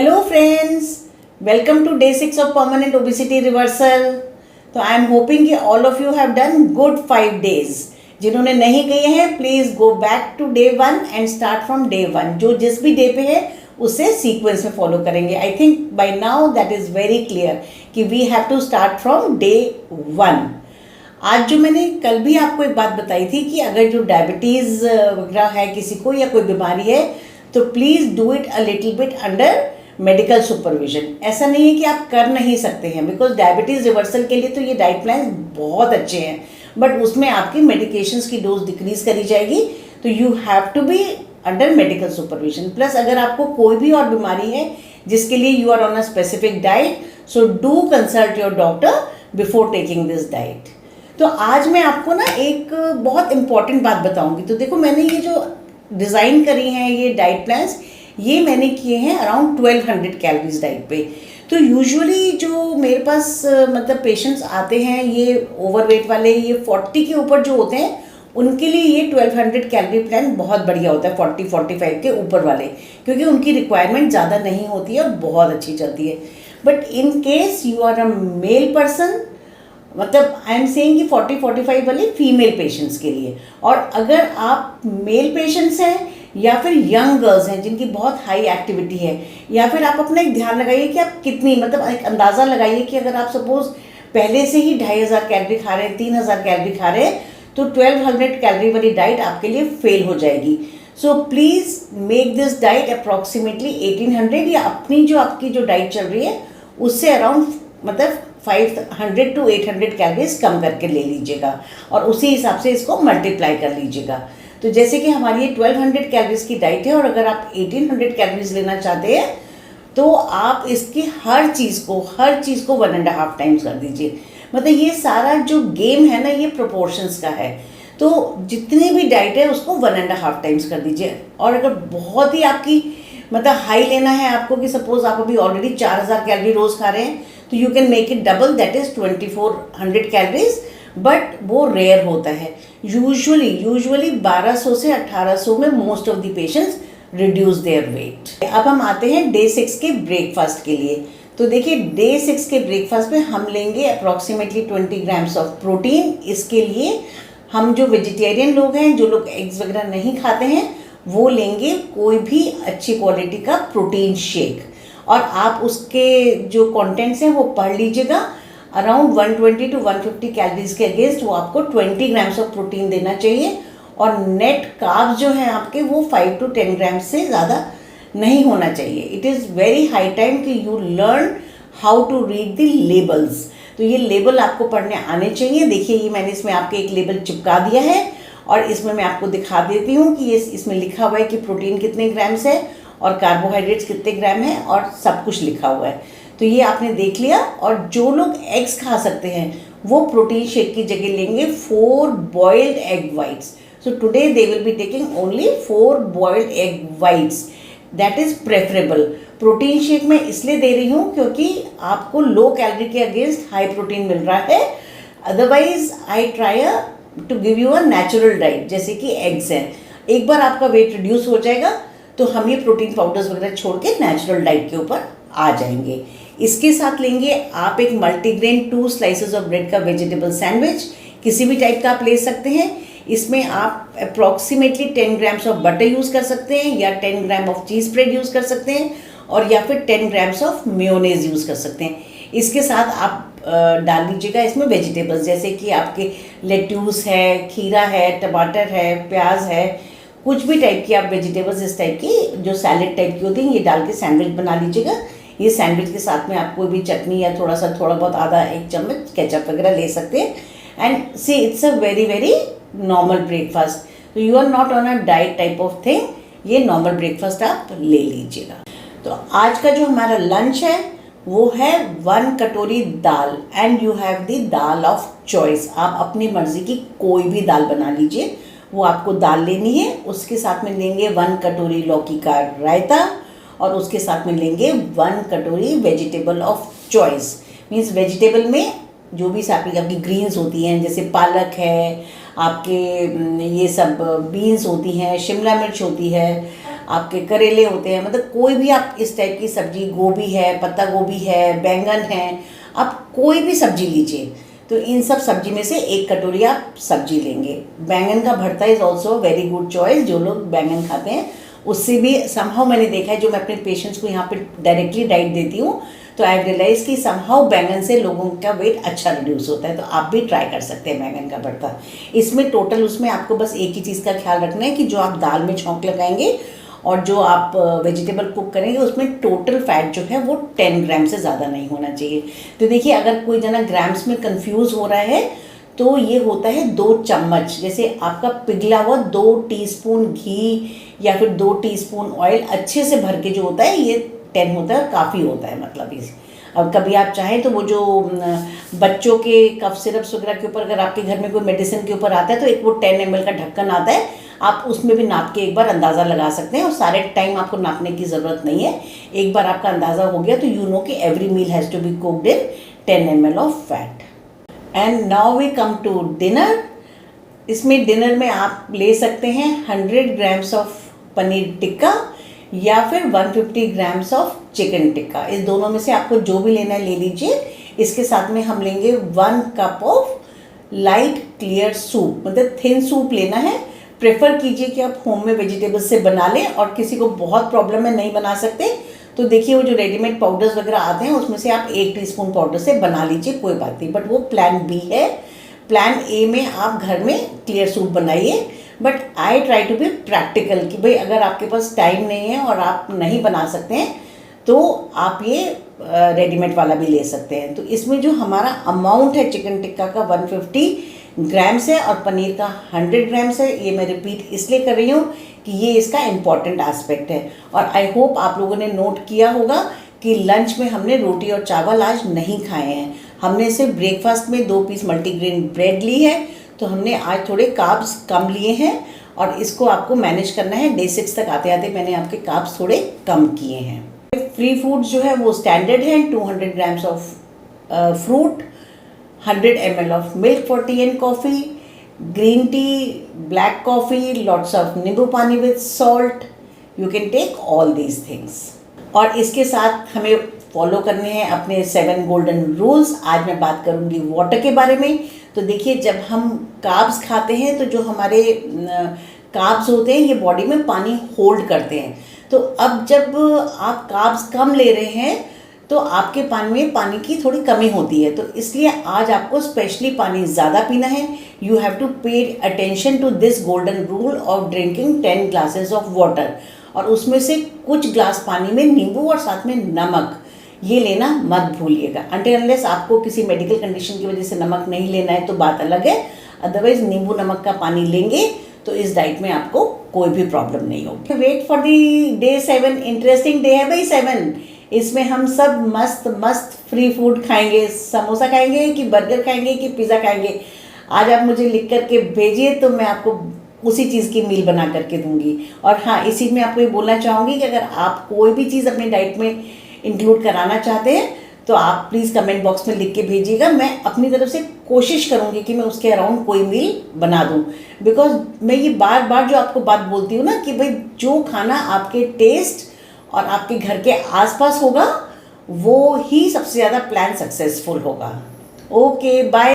Hello friends, welcome to day 6 of permanent obesity reversal. तो I am hoping कि all of you have done good 5 days. जिन्होंने नहीं किए हैं please go back to day 1 and start from day 1. जो जिस भी day पे है उसे सीक्वेंस में फॉलो करेंगे. I think by now that is very clear कि we have to start from day 1. आज जो मैंने कल भी आपको एक बात बताई थी कि अगर जो डायबिटीज़ वगैरह है किसी को या कोई बीमारी है तो please do it a little bit under medical supervision. ऐसा नहीं है कि आप कर नहीं सकते हैं, बिकॉज डायबिटीज़ रिवर्सल के लिए तो ये डाइट प्लान बहुत अच्छे हैं, बट उसमें आपकी मेडिकेशंस की डोज डिक्रीज करी जाएगी. तो you have to be under medical supervision. Plus अगर आपको कोई भी और बीमारी है जिसके लिए you are on a specific diet, so do consult your doctor before taking this diet. तो आज मैं आपको ना एक बहुत इंपॉर्टेंट बात बताऊंगी. तो देखो, मैंने ये जो डिज़ाइन करी हैं ये डाइट प्लान्स, ये मैंने किए हैं अराउंड 1200 कैलोरीज डाइट पे. तो यूजुअली जो मेरे पास मतलब पेशेंट्स आते हैं ये ओवरवेट वाले, ये 40 के ऊपर जो होते हैं उनके लिए ये 1200 कैलोरी प्लान बहुत बढ़िया होता है. 40-45 के ऊपर वाले, क्योंकि उनकी रिक्वायरमेंट ज़्यादा नहीं होती है और बहुत अच्छी चलती है. But in case you are a male person, मतलब आई एम सेइंग कि 40-45 वाले फीमेल पेशेंट्स के लिए. और अगर आप मेल पेशेंट्स हैं या फिर यंग गर्ल्स हैं जिनकी बहुत हाई एक्टिविटी है, या फिर आप अपना एक ध्यान लगाइए कि आप कितनी, मतलब एक अंदाज़ा लगाइए कि अगर आप सपोज पहले से ही 2500 कैलोरी खा रहे हैं, 3000 कैलोरी खा रहे हैं, तो 1200 कैलोरी वाली डाइट आपके लिए फेल हो जाएगी. So please make this diet approximately 1800, या अपनी जो आपकी जो डाइट चल रही है उससे अराउंड मतलब 500 to 800 कैलोरीज कम करके ले लीजिएगा और उसी हिसाब से इसको मल्टीप्लाई कर लीजिएगा. तो जैसे कि हमारी ये 1200 कैलोरीज की डाइट है और अगर आप 1800 कैलोरीज लेना चाहते हैं तो आप इसकी हर चीज़ को 1.5 टाइम्स कर दीजिए. मतलब ये सारा जो गेम है ना ये प्रोपोर्शंस का है. तो जितनी भी डाइट है उसको 1.5 टाइम्स कर दीजिए. और अगर बहुत ही आपकी मतलब हाई लेना है आपको, कि सपोज आप अभी ऑलरेडी 4000 कैलोरी रोज़ खा रहे हैं, तो you can make it double, that is 2400 calories. But वो रेयर होता है. यूजुअली 1200 से 1800 में most of the patients reduce their weight. अब हम आते हैं डे 6 के ब्रेकफास्ट के लिए. तो देखिए, डे 6 के ब्रेकफास्ट में हम लेंगे अप्रॉक्सीमेटली 20 ग्राम्स ऑफ प्रोटीन. इसके लिए हम जो वेजिटेरियन लोग हैं, जो लोग एग्स वगैरह नहीं खाते हैं, वो लेंगे कोई भी अच्छी क्वालिटी का प्रोटीन शेक. और आप उसके जो कंटेंट्स हैं वो पढ़ लीजिएगा. अराउंड 120 to 150 कैलोरीज के अगेंस्ट वो आपको 20 ग्राम्स ऑफ प्रोटीन देना चाहिए. और नेट कार्ब्स जो हैं आपके वो 5 to 10 ग्राम्स से ज़्यादा नहीं होना चाहिए. It is very high time कि you learn how to read the labels. तो ये लेबल आपको पढ़ने आने चाहिए. देखिए, ये मैंने इसमें आपके एक लेबल चिपका दिया है और इसमें मैं आपको दिखा देती हूँ कि ये इसमें लिखा हुआ है कि प्रोटीन कितने ग्राम्स है और कार्बोहाइड्रेट्स कितने ग्राम है और सब कुछ लिखा हुआ है. तो ये आपने देख लिया. और जो लोग एग्स खा सकते हैं वो प्रोटीन शेक की जगह लेंगे 4 boiled egg whites. So today they will be taking only 4 boiled egg whites. That is preferable. Protein shake मैं इसलिए दे रही हूँ क्योंकि आपको लो कैलोरी के अगेंस्ट हाई प्रोटीन मिल रहा है. Otherwise I try to give you a natural diet, जैसे कि एग्स हैं. एक बार आपका वेट रिड्यूस हो जाएगा तो हम ये प्रोटीन पाउडर्स वगैरह छोड़ के नेचुरल डाइट के ऊपर आ जाएंगे. इसके साथ लेंगे आप एक मल्टीग्रेन 2 स्लाइसेस ऑफ ब्रेड का वेजिटेबल सैंडविच. किसी भी टाइप का आप ले सकते हैं. इसमें आप approximately 10 grams of butter use कर सकते हैं, या 10 gram of cheese spread use कर सकते हैं, और या फिर 10 ग्राम्स ऑफ मेयोनेज़ यूज़ कर सकते हैं. इसके साथ आप डाल लीजिएगा इसमें वेजिटेबल्स, जैसे कि आपके लेट्यूस है, खीरा है, टमाटर है, प्याज है, कुछ भी टाइप की आप वेजिटेबल्स इस टाइप की जो सैलेड टाइप की होती हैं, ये डाल के सैंडविच बना लीजिएगा. ये सैंडविच के साथ में आप कोई भी चटनी या थोड़ा बहुत आधा 1 चम्मच केचप वगैरह ले सकते हैं. And see it's a very very normal breakfast. तो you are not on a diet type of thing. ये नॉर्मल ब्रेकफास्ट आप ले लीजिएगा. तो आज का जो हमारा लंच है वो है 1 कटोरी दाल. And you have the dal of choice. आप अपनी मर्जी की कोई भी दाल बना लीजिए, वो आपको दाल लेनी है. उसके साथ में लेंगे 1 कटोरी लौकी का रायता, और उसके साथ में लेंगे 1 कटोरी vegetable of choice. Means vegetable में जो भी आपकी ग्रीन्स होती हैं, जैसे पालक है, आपके ये सब बीन्स होती हैं, शिमला मिर्च होती है, आपके करेले होते हैं, मतलब कोई भी आप इस टाइप की सब्जी, गोभी है, पत्ता गोभी है, बैंगन है, आप कोई भी सब्जी लीजिए। तो इन सब सब्जी में से एक कटोरी आप सब्जी लेंगे। बैंगन का भरता is also very good choice. जो लोग बैंगन खाते हैं उससे भी समहाउ मैंने देखा है, जो मैं अपने पेशेंट्स को यहाँ पे डायरेक्टली डाइट देती हूँ, तो आई रियलाइज़ कि समहाउ बैंगन से लोगों का वेट अच्छा रिड्यूस होता है। तो आप भी ट्राई कर सकते हैं बैंगन का भरता। इसमें टोटल उसमें आपको बस एक ही चीज़ का ख्याल रखना है कि जो आप दाल में छौंक लगाएंगे और जो आप वेजिटेबल कुक करेंगे उसमें टोटल फैट जो है वो 10 ग्राम से ज़्यादा नहीं होना चाहिए। तो देखिए, अगर कोई जना ग्राम्स में कंफ्यूज हो रहा है तो ये होता है 2 चम्मच, जैसे आपका पिघला हुआ 2 टीस्पून घी या फिर 2 टीस्पून ऑयल अच्छे से भर के जो होता है ये 10 होता है, काफ़ी होता है मतलब इस। अब कभी आप चाहें तो वो जो बच्चों के कफ सिरप्स वगैरह के ऊपर अगर आपके घर में कोई मेडिसिन के ऊपर आता है तो एक वो 10 ml का ढक्कन आता है, आप उसमें भी नाप के एक बार अंदाज़ा लगा सकते हैं। और सारे टाइम आपको नापने की ज़रूरत नहीं है, एक बार आपका अंदाज़ा हो गया तो यू नो कि every meal has to be cooked in 10 ml of fat. And now we come to dinner. इसमें डिनर में आप ले सकते हैं 100 ग्राम्स ऑफ पनीर टिक्का या फिर 150 ग्राम्स ऑफ चिकन टिक्का। इस दोनों में से आपको जो भी लेना है ले लीजिए। इसके साथ में हम लेंगे 1 cup of light clear soup, मतलब थिन सूप लेना है। प्रेफर कीजिए कि आप होम में वेजिटेबल्स से बना लें, और किसी को बहुत प्रॉब्लम है नहीं बना सकते तो देखिए वो जो रेडीमेड पाउडर्स वगैरह आते हैं उसमें से आप 1 टीस्पून पाउडर से बना लीजिए, कोई बात नहीं। बट वो प्लान बी है। प्लान ए में आप घर में क्लियर सूप बनाइए। But I try to be practical कि भाई अगर आपके पास टाइम नहीं है और आप नहीं बना सकते हैं तो आप ये रेडीमेड वाला भी ले सकते हैं। तो इसमें जो हमारा अमाउंट है चिकन टिक्का का 150 ग्राम्स है और पनीर का 100 ग्राम्स है। ये मैं रिपीट इसलिए कर रही हूँ कि ये इसका इम्पॉर्टेंट एस्पेक्ट है। और आई होप आप लोगों ने नोट किया होगा कि लंच में हमने रोटी और चावल आज नहीं खाए हैं। हमने सिर्फ ब्रेकफास्ट में 2 पीस मल्टीग्रेन ब्रेड ली है, तो हमने आज थोड़े कार्ब्स कम लिए हैं और इसको आपको मैनेज करना है। डे 6 तक आते आते मैंने आपके कार्ब्स थोड़े कम किए हैं। फ्री फूड जो है वो स्टैंडर्ड है, 200 grams of fruit, 100 ml of milk for tea and coffee, green tea, black coffee, lots of nimbu pani with salt. You can take all these things. और इसके साथ हमें फॉलो करने हैं अपने 7 गोल्डन रूल्स। आज मैं बात करूंगी वाटर के बारे में। तो देखिए, जब हम कार्ब्स खाते हैं तो जो हमारे कार्ब्स होते हैं ये बॉडी में पानी होल्ड करते हैं। तो अब जब आप कार्ब्स कम ले रहे हैं तो आपके पानी में पानी की थोड़ी कमी होती है। तो इसलिए आज आपको स्पेशली पानी ज़्यादा पीना है। You have to pay attention to this golden rule of drinking 10 glasses of water. और उसमें से कुछ ग्लास पानी में नींबू और साथ में नमक ये लेना मत भूलिएगा। अनटिल अनलेस आपको किसी मेडिकल कंडीशन की वजह से नमक नहीं लेना है तो बात अलग है, अदरवाइज नींबू नमक का पानी लेंगे तो इस डाइट में आपको कोई भी प्रॉब्लम नहीं होगी। Wait for the day 7। Interesting day है भाई 7। इसमें हम सब मस्त मस्त फ्री फूड खाएंगे। समोसा खाएंगे कि बर्गर खाएंगे कि पिज़्ज़ा खाएंगे, आज आप मुझे लिख करके भेजिए तो मैं आपको उसी चीज़ की मील बना करके दूंगी। और हाँ, इसी में आपको ये बोलना चाहूँगी कि अगर आप कोई भी चीज़ अपने डाइट में इंक्लूड कराना चाहते हैं तो आप प्लीज़ कमेंट बॉक्स में लिख के भेजिएगा। मैं अपनी तरफ से कोशिश करूँगी कि मैं उसके अराउंड कोई मील बना दूँ। बिकॉज मैं ये बार बार जो आपको बात बोलती हूँ ना कि भाई जो खाना आपके टेस्ट और आपके घर के आसपास होगा वो ही सबसे ज़्यादा प्लान सक्सेसफुल होगा। Okay, bye.